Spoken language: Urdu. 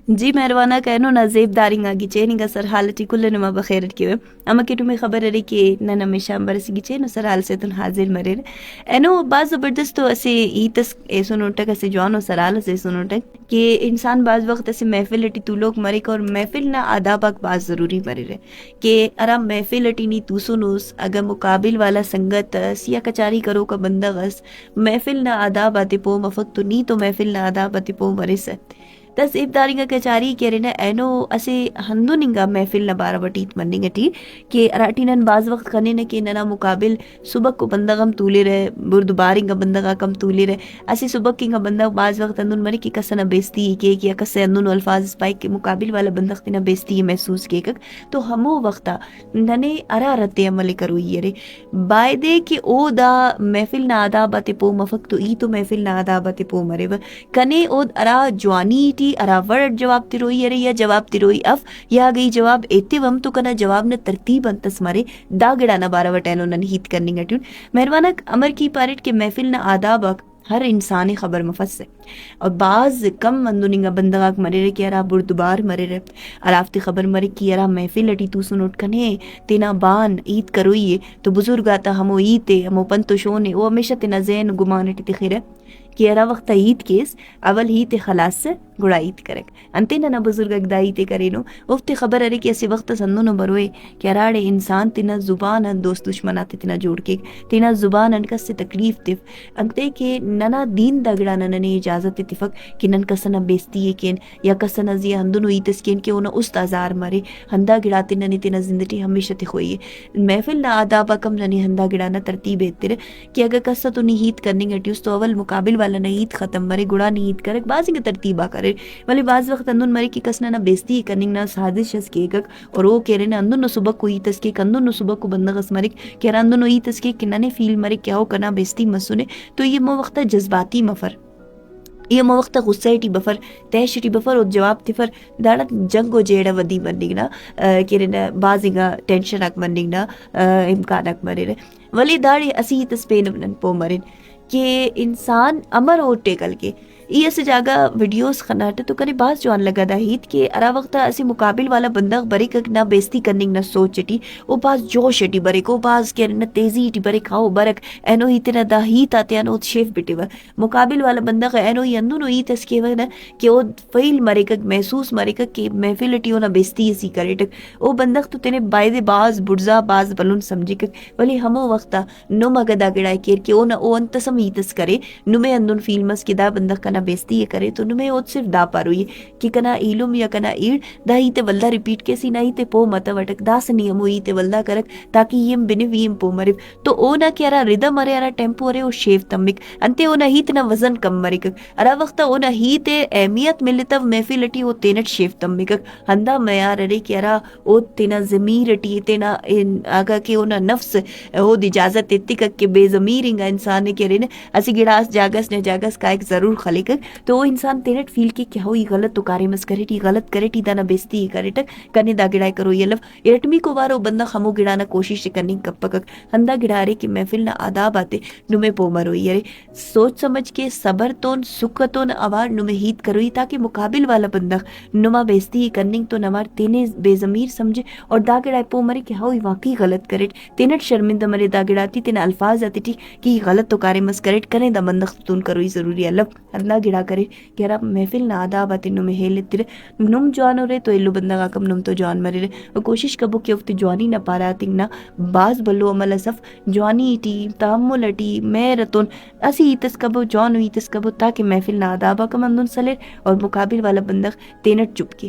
جی مهربانه کینو نا زیب دارینگا گیچینگا سر حالتی کل نما بخیرت کیو اما کیٹو میں خبر اری کہ نن ہمیشہ برس گیچینو سر حال سے تن حاضر مریر اینو باز زبردست تو اسے ایتس ایسونو ٹک اسے جوانو سرال سے سونو ٹک کہ انسان بعض وقت اسے محفل اٹی تو لوگ مرک اور محفل نہ آدابک باز ضروری مریر کہ ارام محفل اٹی نی تو سنوس اگر مقابل والا سنگت سیا کچاری کرو کا بندغس محفل نہ آداب آتے پو مفت تو نی تو محفل نہ آداب آتے پو مرس دس ابدارنگا کچاری کہرنا اینو اسے ہندو ننگا محفل نہ بارا بٹیت مننگا ٹی کہ راٹینن بعض وقت خنے نہ کہ ننا مقابل صبح کو بندغم تولے رہے برد بارنگا بندغا کم تولے رہے اسے صبح کنگا بندغ بعض وقت اندن مرے کہ کسنا بیستی کہ یا کسے اندن الفاظ اسپائی کہ مقابل والا بندغ تینا بیستی محسوس کے تو ہمو وقتا ننے ارا رتے عمل کرو یرے بائدے کہ او دا محفل نہ آدابات پو مفک تو ای تو محفل نہ آدابات پو مرے کنے او ارا جوانی ٹی ارا ورڈ جواب تیروئی ارے یا جواب تیروئی اف یا گئی جواب ایتے وم تو کنا جواب نہ ترتیب انتس مارے دا گڑا نہ بارا وٹینو نن ہیت کرنی گٹیون مہربانہ امر کی پارٹ کے محفل نہ آدابک ہر انسانی خبر مفس ہے اور بعض کم مندونگا بندگاک مرے رہے کہ ارا بردبار مرے رہے ارافتی خبر مرے کہ ارا محفل اٹی تو سنوٹ کنے تینا بان عید کروئیے تو بزرگاتا ہمو عیدے ہمو پنتو شونے وہ ہمیشہ تینا ذہن گمان اٹی تخیرے کہ ارا وقت عید کیس اول ہی تے خلاص سے گڑا عید کرک انتے نہ بزرگ دائی تے کرینو افتے خبر ارے کہ اسی وقت سندونو بروئے کہ اراڑے انسان تینا زبان دوست دشمناتے تینا جوڑ کے تینا زبان انکس سے تکلیف تف انتے کہ ننا دین دگڑا ننے اجازت اتفق کہ نن کسنا بیستی ہے کین یا کسنا زی ہندونو ایتس کین کہ اونا استازار مرے ہندا گڑاتے ننے تینا زندگی ہمیشہ تے ہوئی ہے محفل نہ آدابا کم ننے ہندا گڑانا ترتیب ایتر کہ اگر کسا تو نیہیت کرنے گٹی اس تو اول مقابل والا نیت ختم مرے گڑا نیت کرک بعضی کے ترتیبہ کرے ولی بعض وقت اندن مرے کی کسنا نہ بیستی کرنگ نہ سازش اس کے گک اور وہ کہہ رہے اندن نو صبح کو ایتس کے کندن نو صبح کو بندغس مرے کہ اندن نو ایتس کے کننے فیل مرے کیا ہو کنا بیستی مسونے تو یہ مو وقت جذباتی مفر یہ مو وقت غصہ ٹی بفر تیش ٹی بفر اور جواب تفر داڑا جنگ و جیڑا ودی بندگ نا کہ رہنا بعضی گا ٹینشن اک بندگ نا امکان اک مرے ولی داڑی اسی تسپین پو مرین کہ انسان امر اور ٹیکل کے یہ سے جاگا ویڈیوز خناٹے تو کنے باز جوان لگا دا ہیت کہ ارا وقتا اسی مقابل والا بندغ بری کک نہ بیستی کرنگ نہ سوچ چٹی او باز جوش اٹی بری کو باز کہ نہ تیزی اٹی بری کھاؤ برک اینو ہی تینا دا ہیت آتے انو شیف بیٹی و مقابل والا بندغ اینو ہی اندو نو ہیت اس کے وقت کہ او فیل مرے کک محسوس مرے کک کہ محفل اٹی او نہ بیستی اسی کرے ٹک او بندغ تو تینے بائدے باز برزا باز بلون سمجھے کک ولی ہمو وقتا نو مگدا گڑائی کیر کہ او نہ او انتسم ہیتس کرے نو میں اندن فیلمس کی دا بندغ کنا بیستی یہ کرے تو نمیں اوت صرف دا پاروئی کہ کنا ایلوم یا کنا ایڑ دا ہی تے ولدہ ریپیٹ کیسی نہ ہی تے پو متا وٹک دا سنی امو ہی تے ولدہ کرک تاکہ یم بنو یم پو مرف تو او نا کہ ارا ردہ مرے ارا ٹیمپو رے او شیف تمک انتے او نا ہی تے نا وزن کم مرک ارا وقتا او نا ہی تے اہمیت ملتا محفل اٹی او تینٹ شیف تمک ہندا میار رے کہ ارا او تینا ضمیر اٹی تینا آگا کہ او نا نفس او دی اجازت اتکک کہ بے ضمیر انگا انسان نے کہ رہنے اسی گڑاس جاگس نے جاگس کا ایک ضرور خلق تو وہ انسان تینٹ فیل کی کیا ہوئی غلط تو کارے مس کرے ٹی غلط کرے ٹی دانا بیستی ہی کرے ٹک کنے دا گڑائی کرو یہ لف ارٹمی کو وارو بندہ خمو گڑانا کوشش کرنی کپ پکک ہندا گڑارے کہ محفل نہ آداب آتے نمے پو مروئی یرے سوچ سمجھ کے صبر تون سکتون اوار نمے ہیت کروئی تاکہ مقابل والا بندہ نما بیستی ہی کرنی تو نوار تینے بے ضمیر سمجھے اور دا گڑائی پو مرے کہ ہوئی واقعی غلط کرے تینٹ شرمندہ مرے دا گڑاتی تین الفاظ آتی ٹی کہ غلط تو کارے مس کرے کنے دا بندہ تون کروئی ضروری اللہ اللہ گڑا کرے کہ ارا محفل نہ آداب آتے نمے ہیلت تیرے نم جوان ہو رہے تو ایلو بندہ گا کم نم تو جوان مرے رہے اور کوشش کبو کہ افتی جوانی نہ پارا تنگ نہ باز بلو عمل صف جوانی ٹی تحمل ٹی میرتون اسی ایتس کبو جوان ایتس کبو تاکہ محفل نہ آدابا کم اندن سلے اور مقابل والا بندہ تینٹ چپ کے